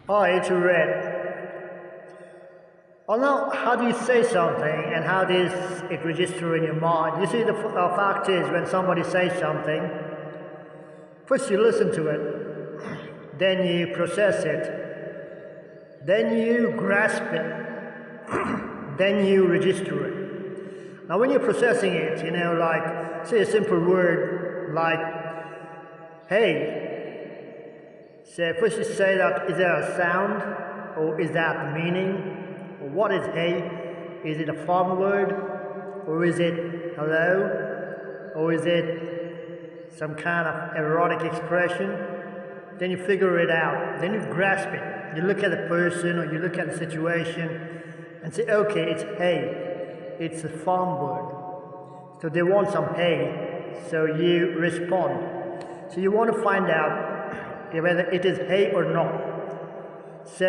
Hi, it's red. Well, now, how do you say something and how does it register in your mind? You see, the fact is, when somebody says something, first you listen to it, then you process it, then you grasp it, then you register it. Now, when you're processing it, like, say a simple word like, hey. So first you say that, is there a sound, or is that the meaning, or what is hey? Is it a form word, or is it hello, or is it some kind of erotic expression? Then you figure it out, then you grasp it. You look at the person, or you look at the situation, and say, okay, it's hey, it's a form word. So they want some hey, so you respond. So you want to find out whether it is hey or not. So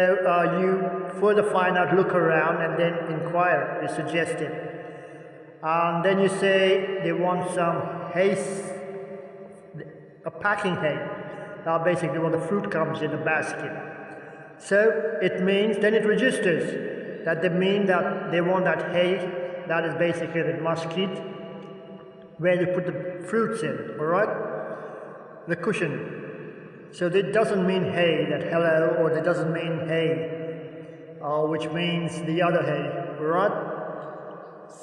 you further find out, look around, and then inquire, you suggest it. Then you say they want some hay, a packing hay. Now basically when the fruit comes in the basket. So it means, then it registers that they mean that they want that hay, that is basically the basket, where they put the fruits in, alright? The cushion. So it doesn't mean hey, that hello, or it doesn't mean hey, which means the other hey, right?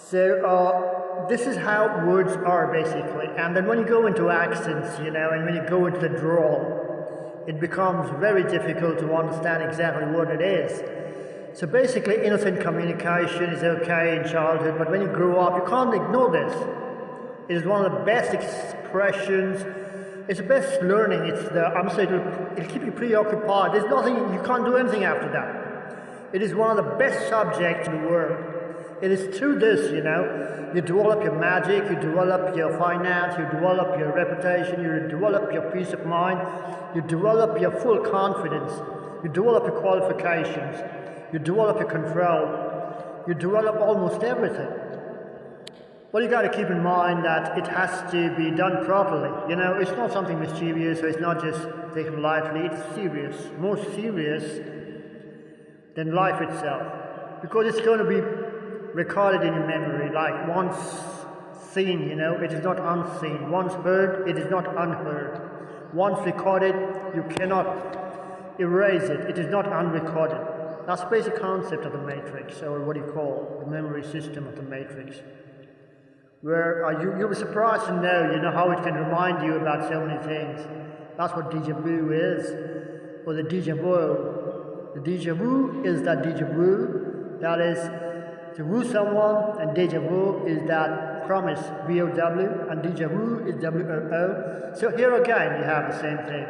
So this is how words are basically. And then when you go into accents, and when you go into the drawl, it becomes very difficult to understand exactly what it is. So basically innocent communication is okay in childhood, but when you grow up, you can't ignore this. It is one of the best expressions. It's the best learning. I'm saying it'll keep you preoccupied. There's nothing, you can't do anything after that. It is one of the best subjects in the world. It is through this, you develop your magic, you develop your finance, you develop your reputation, you develop your peace of mind, you develop your full confidence, you develop your qualifications, you develop your control, you develop almost everything. Well, you got to keep in mind that it has to be done properly. It's not something mischievous, so it's not just taken lightly. It's serious, more serious than life itself, because it's going to be recorded in your memory. Like once seen, it is not unseen. Once heard, it is not unheard. Once recorded, you cannot erase it. It is not unrecorded. That's the basic concept of the matrix, or what you call the memory system of the matrix. Where you'll be surprised to know, how it can remind you about so many things. That's what déjà vu is, or the déjà vu. The déjà vu is that déjà vu, that is to woo someone, and déjà vu is that promise, V-O-W, and déjà vu is W-O-O. So here again, you have the same thing.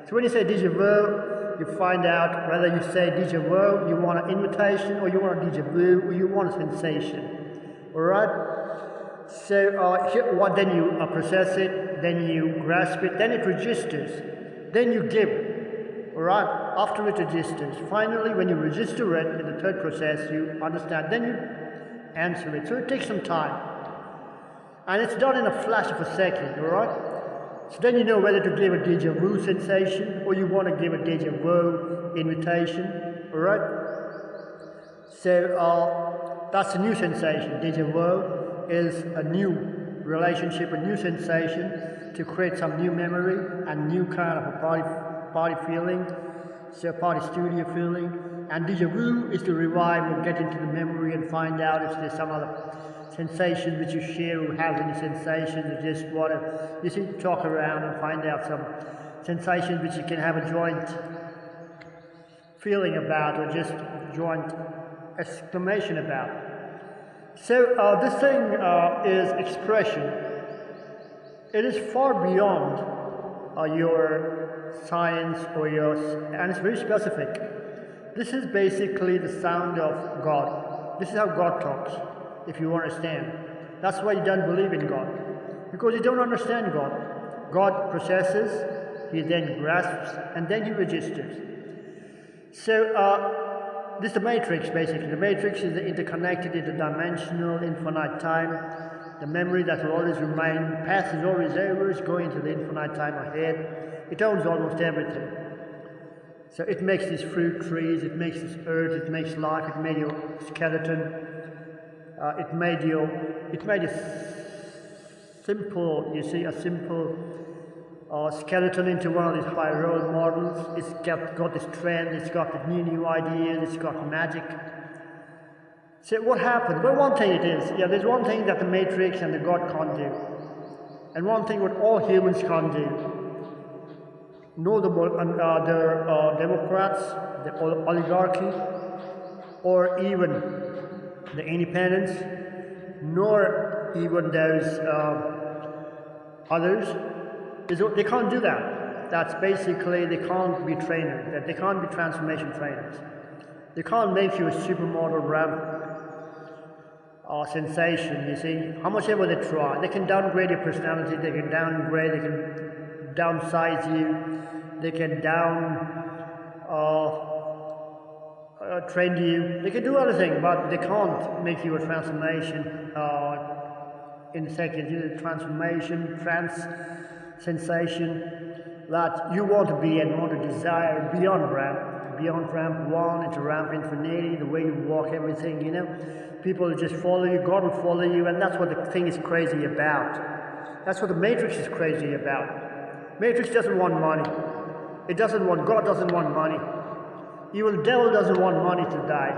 So when you say déjà vu, you find out whether you say déjà vu, you want an invitation, or you want a déjà vu, or you want a sensation. Alright? So then you process it, then you grasp it, then it registers, then you give it, alright, after it registers. Finally, when you register it in the third process, you understand, then you answer it. So it takes some time. And it's done in a flash of a second, alright? So then you know whether to give a déjà vu sensation, or you want to give a déjà vu invitation, alright? So that's a new sensation, déjà vu. Is a new relationship, a new sensation to create some new memory and new kind of a party feeling, so party studio feeling. And déjà vu is to revive or get into the memory and find out if there's some other sensation which you share, who has any sensations, you just want to talk around and find out some sensations which you can have a joint feeling about, or just joint exclamation about. So this thing is expression. It is far beyond your science and it's very specific. This is basically the sound of God. This is how God talks, if you understand. That's why you don't believe in God, because you don't understand God. God processes, he then grasps, and then he registers. So this is the matrix, basically. The matrix is the interconnected, interdimensional, infinite time. The memory that will always remain, past is always over, is going to the infinite time ahead. It owns almost everything. So it makes these fruit trees, it makes this earth, it makes life, it made your skeleton, it made a simple, you see, a simple skeleton into one of these high role models. It's got this trend, it's got the new ideas, it's got magic. So what happened? Well, one thing it is, there's one thing that the Matrix and the God can't do. And one thing what all humans can't do. Nor the Democrats, the oligarchy, or even the independents, nor even those others, they can't do that. That's basically, they can't be trainers, they can't be transformation trainers. They can't make you a supermodel ramp sensation, you see. How much ever they try, they can downgrade your personality, they can downsize you, they can train you, they can do everything, but they can't make you a transformation in a second, transformation, trance sensation that you want to be and want to desire beyond ramp 1 into ramp infinity, the way you walk, everything, people will just follow you, God will follow you, and that's what the thing is crazy about. That's what the Matrix is crazy about. Matrix doesn't want money. It doesn't want, God doesn't want money. Even the devil doesn't want money to die.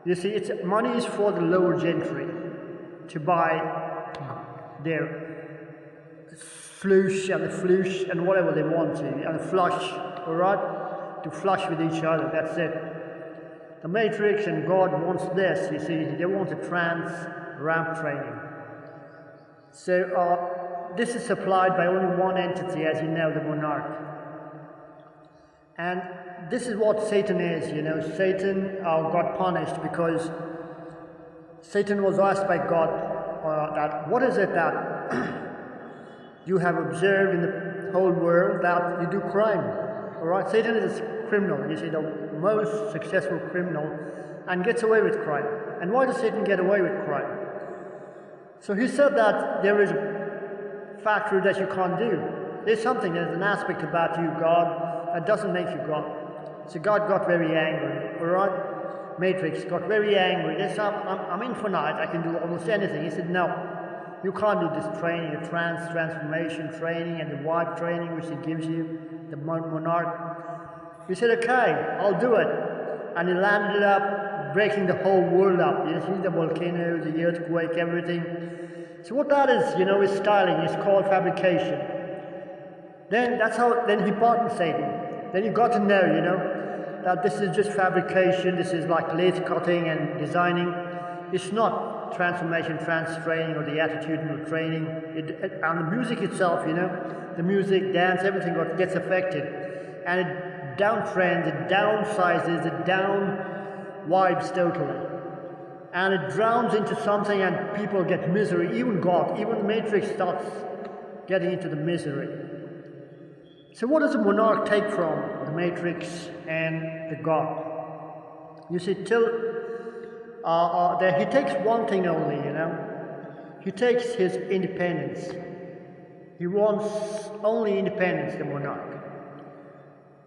You see, money is for the lower gentry to buy their flush and whatever they want to, and flush, alright? To flush with each other, that's it. The Matrix and God wants this, you see, they want a trance ramp training. So this is supplied by only one entity, as you know, the monarch. And this is what Satan is, Satan got punished because Satan was asked by God that, what is it that you have observed in the whole world that you do crime? Alright, Satan is a criminal, you see, the most successful criminal, and gets away with crime. And why does Satan get away with crime? So he said that there is a factor that you can't do. There's an aspect about you, God, that doesn't make you God. So God got very angry, alright? Matrix got very angry. They said, I'm infinite, I can do almost anything. He said, no, you can't do this training, the transformation training and the vibe training which he gives you, the monarch. He said, okay, I'll do it. And he landed up breaking the whole world up. You see the volcanoes, the earthquake, everything. So what that is, is styling. It's called fabrication. Then he partnered Satan. Then you got to know, that this is just fabrication. This is like lathe cutting and designing. It's not transformation, trance training, or the attitudinal training. And the music itself, the music, dance, everything gets affected. And it downtrends, it downsizes, it down vibes totally. And it drowns into something and people get misery, even God, even the Matrix starts getting into the misery. So what does the monarch take from the Matrix and the God? You see, he takes one thing only, He takes his independence. He wants only independence, the monarch.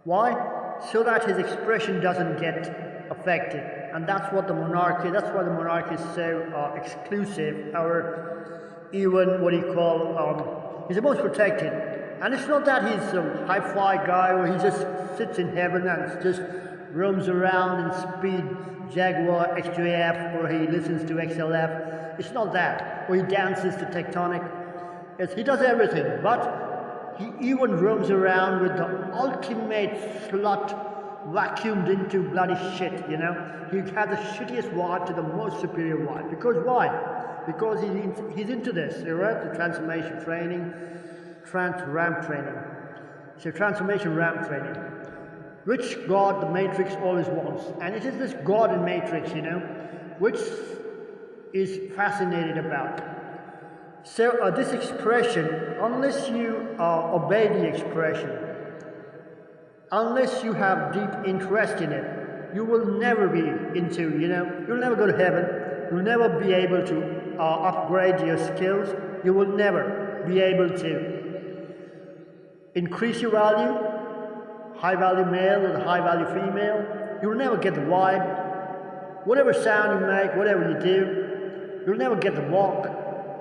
Why? So that his expression doesn't get affected. And that's what the monarchy, that's why the monarchy is so exclusive, or even what he call, he's the most protected. And it's not that he's a hi-fi guy or he just sits in heaven and just roams around in speed Jaguar XJF, or he listens to XLF. It's not that. Or he dances to Tectonic. He does everything, but he even roams around with the ultimate slut vacuumed into bloody shit, He has the shittiest vibe to the most superior vibe. Because why? Because he's into this, right? The transformation training, ramp training. So transformation ramp training. Which God the Matrix always wants. And it is this God in Matrix, which is fascinated about. So this expression, unless you obey the expression, unless you have deep interest in it, you will never be into, you'll never go to heaven, you'll never be able to upgrade your skills, you will never be able to increase your value, high-value male or the high-value female, you'll never get the vibe. Whatever sound you make, whatever you do, you'll never get the walk.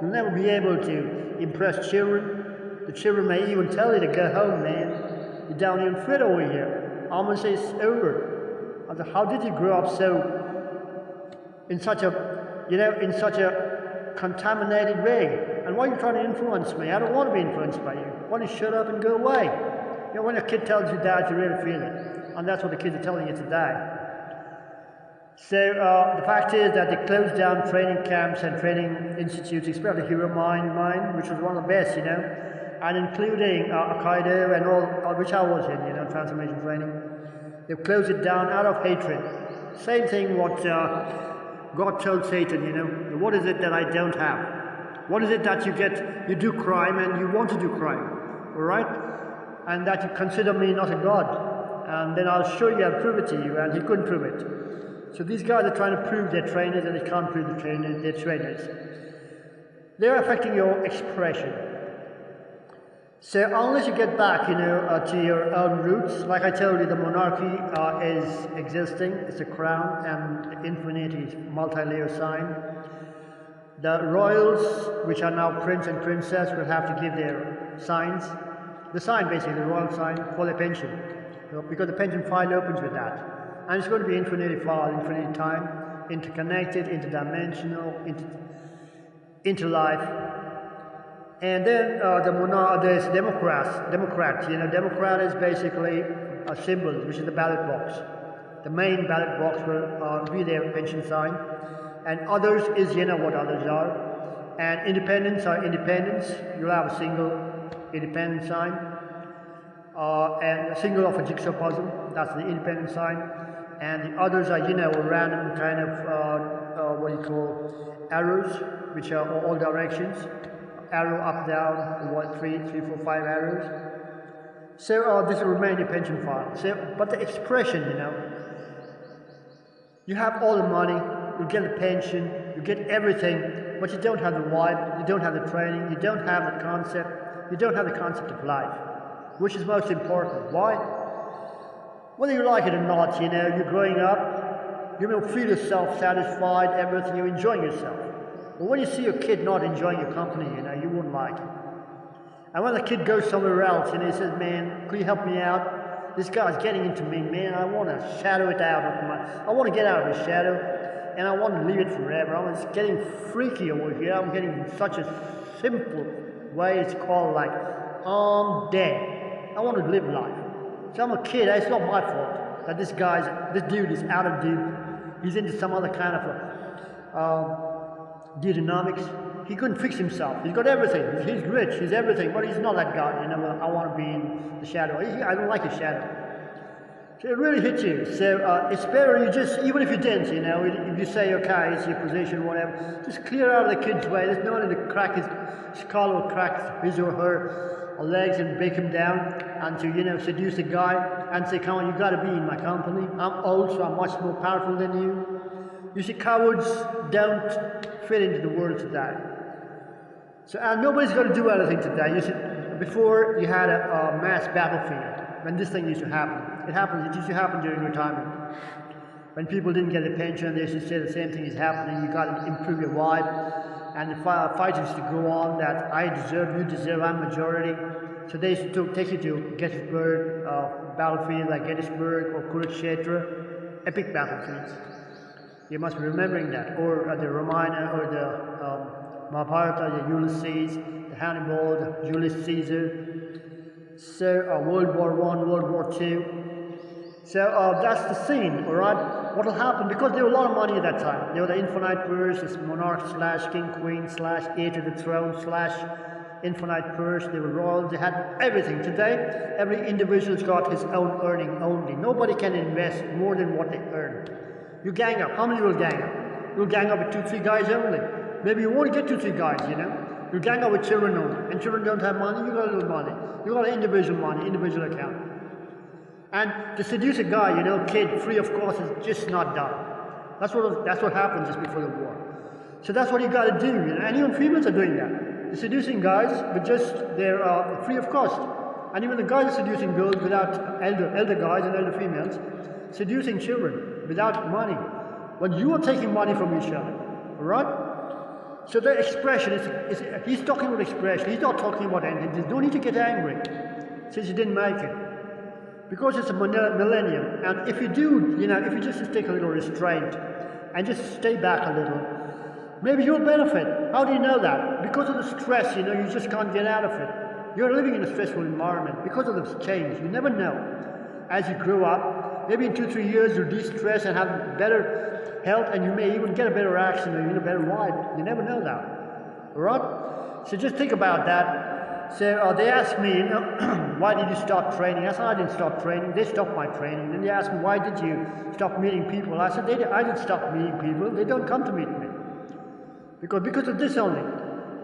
You'll never be able to impress children. The children may even tell you to go home, man. You don't even fit over here. I'm gonna say it's over. I said, how did you grow up in such a contaminated way? And why are you trying to influence me? I don't want to be influenced by you. Why don't you shut up and go away? You know, when a kid tells you that, you really feel it. And that's what the kids are telling you today. So the fact is that they closed down training camps and training institutes, especially Hero Mine, which was one of the best, you know, and including Al-Qaeda and all, which I was in, you know, transformation training. They've closed it down out of hatred. Same thing what God told Satan, you know, what is it that I don't have? What is it that you do crime and you want to do crime, all right? And that you consider me not a God. And then I'll show you, I'll prove it to you, and he couldn't prove it. So these guys are trying to prove they're trainers, and they can't prove they're trainers. They're affecting your expression. So unless you get back, you know, to your own roots, like I told you, the monarchy is existing. It's a crown, and infinity is multi-layer sign. The royals, which are now prince and princess, will have to give their signs. The sign, basically, the royal sign for their pension, you know, because the pension file opens with that. And it's going to be infinity file, infinity time, interconnected, interdimensional, interlife. And then there's Democrat. You know, Democrat is basically a symbol, which is the ballot box. The main ballot box will be their pension sign. And others is, you know what others are. And independents are independents. You'll have a single independent sign. And a single of a jigsaw puzzle, that's the independent sign. And the others are, you know, a random kind of, what you call, arrows, which are all directions. Arrow up, down, 1, 3, 4, 5 arrows. So this will remain your pension file. So, but the expression, you know, you have all the money, you get the pension, you get everything, but you don't have the vibe, you don't have the training, you don't have the concept, you don't have the concept of life, which is most important. Why? Whether you like it or not, you know, you're growing up, you will feel yourself satisfied, everything, you're enjoying yourself. But when you see a kid not enjoying your company, you know, you wouldn't like it. And when the kid goes somewhere else and he says, man, could you help me out? This guy's getting into me, man, I want to shadow it out of I want to get out of the shadow, and I want to leave it forever. I'm just getting freaky over here. I'm getting such a simple way, it's called like, I'm dead. I want to live life. So I'm a kid, it's not my fault that this dude is out of dude. He's into some other kind of dynamics. He couldn't fix himself. He's got everything. He's rich, he's everything, but he's not that guy. You know, I want to be in the shadow. I don't like his shadow. So it really hits you. So it's better you just, even if you didn't, you know, if you say, okay, it's your position, whatever, just clear out of the kid's way. There's no need to crack his skull or crack his or her legs and break him down, and to, you know, seduce a guy and say, come on, you got to be in my company. I'm old, so I'm much more powerful than you. You see, cowards don't fit into the world today. So nobody's going to do anything today. You see, before you had a mass battlefield when this thing used to happen. It used to happen during retirement. When people didn't get a pension, they used to say the same thing is happening. You got to improve your vibe. And the fight used to go on that I deserve, you deserve, I'm majority. So they used to take you to Gettysburg, battlefield like Gettysburg or Kurukshetra, epic battlefields. You must be remembering that. Or the Ramayana, or the Mahabharata, the Ulysses, the Hannibal, the Julius Caesar. So World War I, World War II. So that's the scene, all right? What will happen, because there was a lot of money at that time. There were the infinite purse, this monarch / king, queen / heir to the throne / infinite purse. They were royals, they had everything. Today, every individual's got his own earning only. Nobody can invest more than what they earn. You gang up. How many will gang up? You'll gang up with 2, 3 guys only. Maybe you won't get 2, 3 guys, you know? You gang up with children only. And children don't have money, you got a little money. You got individual money, individual account. And to seduce a guy, you know, kid, free of cost, is just not done. That's what happens just before the war. So that's what you got to do, you know? And even females are doing that. They're seducing guys, but just they're free of cost. And even the guys are seducing girls without elder guys and elder females, seducing children without money. When you are taking money from each other, alright? So the expression he's talking about expression, he's not talking about anything. There's no need to get angry since you didn't make it. Because it's a millennium, and if you do, if you just take a little restraint and just stay back a little, maybe you'll benefit. How do you know that? Because of the stress, you just can't get out of it. You're living in a stressful environment because of the change. You never know. As you grow up, maybe in 2-3 years you'll de-stress and have better health, and you may even get a better accent or better ride. You never know that. Alright? So just think about that. So they asked me, why did you stop training? I said, I didn't stop training. They stopped my training. Then they asked me, why did you stop meeting people? I said, I didn't stop meeting people. They don't come to meet me. Because of this only.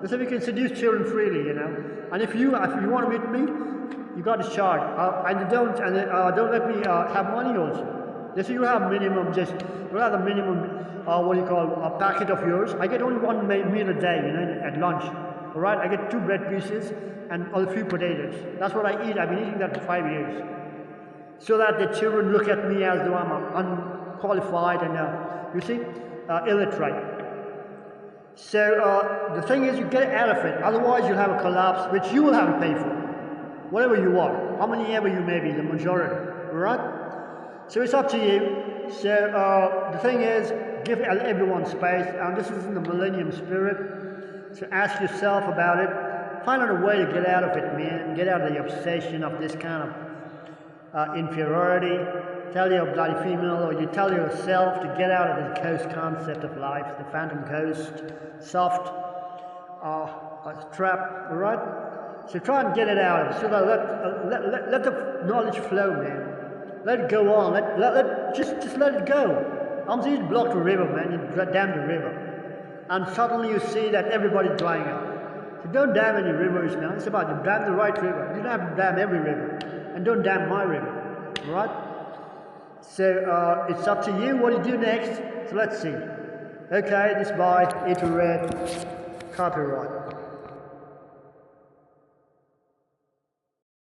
They said we can seduce children freely, And if you want to meet me, you got to charge. And don't let me have money also. They say you have minimum, you have the minimum, a packet of yours. I get only 1 meal a day, at lunch. Alright, I get 2 bread pieces and a few potatoes. That's what I eat. I've been eating that for 5 years. So that the children look at me as though I'm unqualified and, illiterate. So the thing is, you get out of it. Otherwise, you'll have a collapse, which you will have to pay for. Whatever you are. How many ever you may be, the majority. Alright? So it's up to you. So the thing is, give everyone space. And this is in the millennium spirit. So ask yourself about it. Find out a way to get out of it, man. Get out of the obsession of this kind of inferiority. Tell your bloody female, or you tell yourself to get out of this ghost concept of life, the phantom ghost, soft trap, alright? So try and get it out of it. So let the knowledge flow, man. Let it go on. Just let it go. You block the river, man. You dam the river. And suddenly you see that everybody's drying up. So don't dam any rivers now. It's about to dam the right river. You don't have to dam every river. And don't dam my river. Alright? So it's up to you what you do next. So let's see. Okay, this by atoolred, copyright.